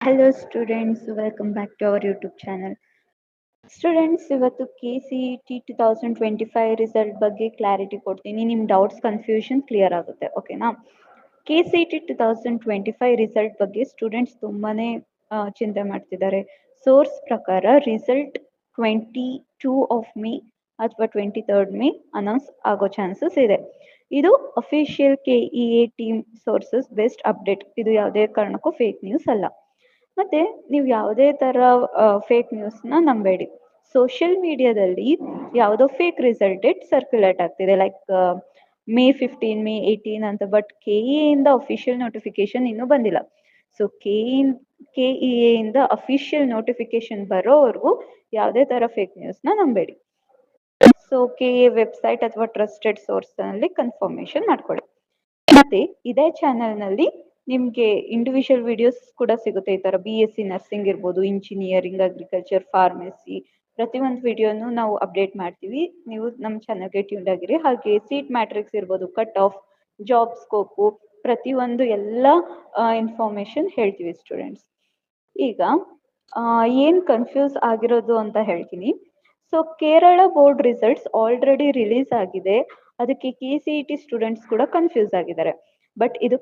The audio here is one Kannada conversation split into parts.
Hello students, welcome back to our YouTube channel. Students ಇವತ್ತು KCET 2025 ರಿಸಲ್ಟ್ ಬಗ್ಗೆ ಕ್ಲಾರಿಟಿ ಕೊಡ್ತೀನಿ. ನಿಮ್ಮ ಡೌಟ್ಸ್ ಕನ್ಫ್ಯೂಷನ್ ಕ್ಲಿಯರ್ ಆಗುತ್ತೆ, ಓಕೆನಾ? KCET 2025 ರಿಸಲ್ಟ್ ಬಗ್ಗೆ ಸ್ಟೂಡೆಂಟ್ಸ್ ತುಂಬಾನೇ ಚಿಂತೆ ಮಾಡ್ತಿದ್ದಾರೆ. ಸೋರ್ಸ್ ಪ್ರಕಾರ ರಿಸಲ್ಟ್ 22 ಆಫ್ ಮೇ ಅಥವಾ 23rd ಮೇ ಅನೌನ್ಸ್ ಆಗೋ ಚಾನ್ಸಸ್ ಇದೆ. ಇದು official KEA team sources best update. ಇದು ಯಾವುದೇ ಕಾರಣಕ್ಕೂ ಫೇಕ್ ನ್ಯೂಸ್ ಅಲ್ಲ. ಮತ್ತೆ ನೀವು ಯಾವುದೇ ತರ ಫೇಕ್ ನ್ಯೂಸ್ನ ನಂಬೇಡಿ. ಸೋಷಿಯಲ್ ಮೀಡಿಯಾದಲ್ಲಿ ಯಾವುದೋ ಫೇಕ್ ರಿಸಲ್ಟ್ ಡೇಟ್ ಸರ್ಕ್ಯುಲೇಟ್ ಆಗ್ತಿದೆ, ಲೈಕ್ May 15, May 18 ಅಂತ. ಬಟ್ KEA ಇಂದ ಅಫಿಷಿಯಲ್ ನೋಟಿಫಿಕೇಶನ್ ಇನ್ನೂ ಬಂದಿಲ್ಲ. ಸೊ KEA ಇಂದ ಅಫಿಷಿಯಲ್ ನೋಟಿಫಿಕೇಶನ್ ಬರೋವರೆಗೂ ಯಾವುದೇ ತರ ಫೇಕ್ ನ್ಯೂಸ್ನ ನಂಬೇಡಿ. ಸೊ KEA ವೆಬ್ಸೈಟ್ ಅಥವಾ ಟ್ರಸ್ಟೆಡ್ ಸೋರ್ಸ್ ನಲ್ಲಿ ಕನ್ಫರ್ಮೇಶನ್ ಮಾಡ್ಕೊಳ್ಳಿ. ಮತ್ತೆ ಇದೇ ಚಾನೆಲ್ ನಲ್ಲಿ ನಿಮ್ಗೆ ಇಂಡಿವಿಜುವಲ್ ವಿಡಿಯೋಸ್ ಕೂಡ ಸಿಗುತ್ತೆ. ಈ ತರ BSc ನರ್ಸಿಂಗ್ ಇರ್ಬೋದು, ಇಂಜಿನಿಯರಿಂಗ್, ಅಗ್ರಿಕಲ್ಚರ್, ಫಾರ್ಮಸಿ, ಪ್ರತಿಯೊಂದು ವಿಡಿಯೋನು ನಾವು ಅಪ್ಡೇಟ್ ಮಾಡ್ತೀವಿ. ನೀವು ನಮ್ಮ ಚಾನಲ್ಗೆ ಟ್ಯೂನ್ ಆಗಿರಿ. ಹಾಗೆ ಸೀಟ್ ಮ್ಯಾಟ್ರಿಕ್ಸ್ ಇರ್ಬೋದು, ಕಟ್ ಆಫ್, ಜಾಬ್ ಸ್ಕೋಪು, ಪ್ರತಿಯೊಂದು ಎಲ್ಲ ಇನ್ಫಾರ್ಮೇಶನ್ ಹೇಳ್ತೀವಿ ಸ್ಟೂಡೆಂಟ್ಸ್. ಈಗ ಏನ್ ಕನ್ಫ್ಯೂಸ್ ಆಗಿರೋದು ಅಂತ ಹೇಳ್ತೀನಿ. So Kerala board results already release ಆಗಿದೆ. ಅದಕ್ಕೆ KCET ಸ್ಟೂಡೆಂಟ್ಸ್ ಕೂಡ ಕನ್ಫ್ಯೂಸ್ ಆಗಿದ್ದಾರೆ. ಬಟ್ ಇದು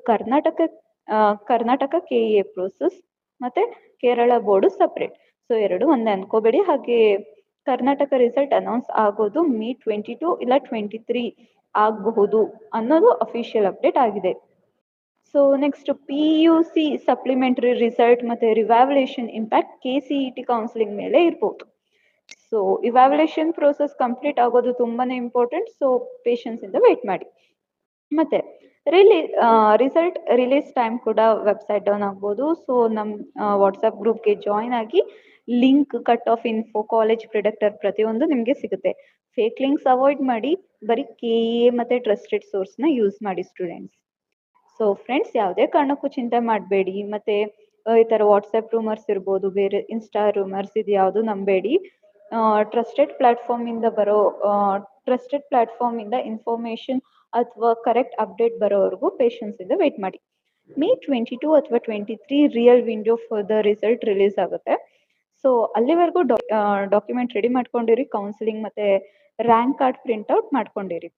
ಕರ್ನಾಟಕ KEA ಪ್ರೋಸೆಸ್ ಮತ್ತೆ ಕೇರಳ ಬೋರ್ಡ್ ಸಪ್ರೇಟ್. ಸೊ ಎರಡು ಒಂದೇ ಅನ್ಕೋಬೇಡಿ. ಹಾಗೆ ಕರ್ನಾಟಕ ರಿಸಲ್ಟ್ ಅನೌನ್ಸ್ ಆಗೋದು May 22 ಇಲ್ಲ 23 ಆಗಬಹುದು ಅನ್ನೋದು ಅಫಿಷಿಯಲ್ ಅಪ್ಡೇಟ್ ಆಗಿದೆ. So next PUC supplementary result ಮತ್ತೆ ರಿವ್ಯಾಲ್ಯೂಯೇಷನ್ ಇಂಪ್ಯಾಕ್ಟ್ KCET ಕೌನ್ಸಿಲಿಂಗ್ ಮೇಲೆ ಇರ್ಬೋದು. ಸೊ ಇವ್ಯಾಲ್ಯೂಯೇಷನ್ ಪ್ರೋಸೆಸ್ ಕಂಪ್ಲೀಟ್ ಆಗೋದು ತುಂಬಾನೇ ಇಂಪಾರ್ಟೆಂಟ್. ಸೊ ಪೇಷನ್ಸ್ ಇಂದ ವೇಟ್ ಮಾಡಿ. ಮತ್ತೆ ರಿಸಲ್ಟ್ ರಿಲೀಸ್ ಟೈಮ್ ಕೂಡ ವೆಬ್ಸೈಟ್ ಡೌನ್ ಆಗ್ಬೋದು. ಸೊ ನಮ್ಮ ವಾಟ್ಸಪ್ ಗ್ರೂಪ್ಗೆ ಜಾಯಿನ್ ಆಗಿ link, cut off info, college predictor ಪ್ರತಿಯೊಂದು ನಿಮಗೆ ಸಿಗುತ್ತೆ. ಫೇಕ್ ಲಿಂಕ್ಸ್ ಅವಾಯ್ಡ್ ಮಾಡಿ, ಬರೀ KEA ಮತ್ತೆ ಟ್ರಸ್ಟೆಡ್ ಸೋರ್ಸ್ನ ಯೂಸ್ ಮಾಡಿ ಸ್ಟೂಡೆಂಟ್ಸ್. ಸೊ ಫ್ರೆಂಡ್ಸ್, ಯಾವುದೇ ಕಾರಣಕ್ಕೂ ಚಿಂತೆ ಮಾಡಬೇಡಿ. ಮತ್ತೆ ಈ ಥರ ವಾಟ್ಸಪ್ ರೂಮರ್ಸ್ ಇರ್ಬೋದು, ಬೇರೆ ಇನ್ಸ್ಟಾ ರೂಮರ್ಸ್, ಇದು ಯಾವುದು ನಂಬೇಡಿ. ಟ್ರಸ್ಟೆಡ್ ಪ್ಲಾಟ್ಫಾರ್ಮ್ ಇಂದ ಇನ್ಫಾರ್ಮೇಶನ್ ಅಥವಾ ಕರೆಕ್ಟ್ ಅಪ್ಡೇಟ್ ಬರೋವರೆಗೂ ಪೇಷನ್ಸ್ ಇಂದ ವೇಟ್ ಮಾಡಿ. May 22 ಅಥವಾ 23 real window for the result release ಆಗುತ್ತೆ. ಸೊ ಅಲ್ಲಿವರೆಗೂ ಡಾಕ್ಯುಮೆಂಟ್ ರೆಡಿ ಮಾಡ್ಕೊಂಡಿರಿ. ಕೌನ್ಸಿಲಿಂಗ್ ಮತ್ತೆ ರ್ಯಾಂಕ್ ಕಾರ್ಡ್ ಪ್ರಿಂಟ್ ಔಟ್ ಮಾಡ್ಕೊಂಡಿರಿ.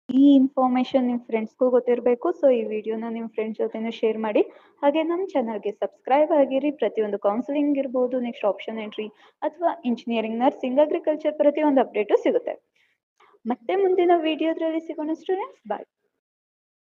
ಈ ಇನ್ಫಾರ್ಮೇಶನ್ ನಿಮ್ಮ ಫ್ರೆಂಡ್ಸ್ಗೂ ಗೊತ್ತಿರಬೇಕು. ಸೊ ಈ ವಿಡಿಯೋನ ನಿಮ್ಮ ಫ್ರೆಂಡ್ಸ್ ಜೊತೆನೂ ಶೇರ್ ಮಾಡಿ. ಹಾಗೆ ನಮ್ಮ ಚಾನಲ್ಗೆ ಸಬ್ಸ್ಕ್ರೈಬ್ ಆಗಿರಿ. ಪ್ರತಿಯೊಂದು ಕೌನ್ಸಿಲಿಂಗ್ ಇರ್ಬೋದು, ನೆಕ್ಸ್ಟ್ ಆಪ್ಷನ್ ಎಂಟ್ರಿ ಅಥವಾ ಇಂಜಿನಿಯರಿಂಗ್, ನರ್ಸಿಂಗ್, ಅಗ್ರಿಕಲ್ಚರ್ ಪ್ರತಿಯೊಂದು ಅಪ್ಡೇಟು ಸಿಗುತ್ತೆ. ಮತ್ತೆ ಮುಂದಿನ ವಿಡಿಯೋದ್ರಲ್ಲಿ ಸಿಗೋಣ ಸ್ಟೂಡೆಂಟ್ಸ್. ಬಾಯ್.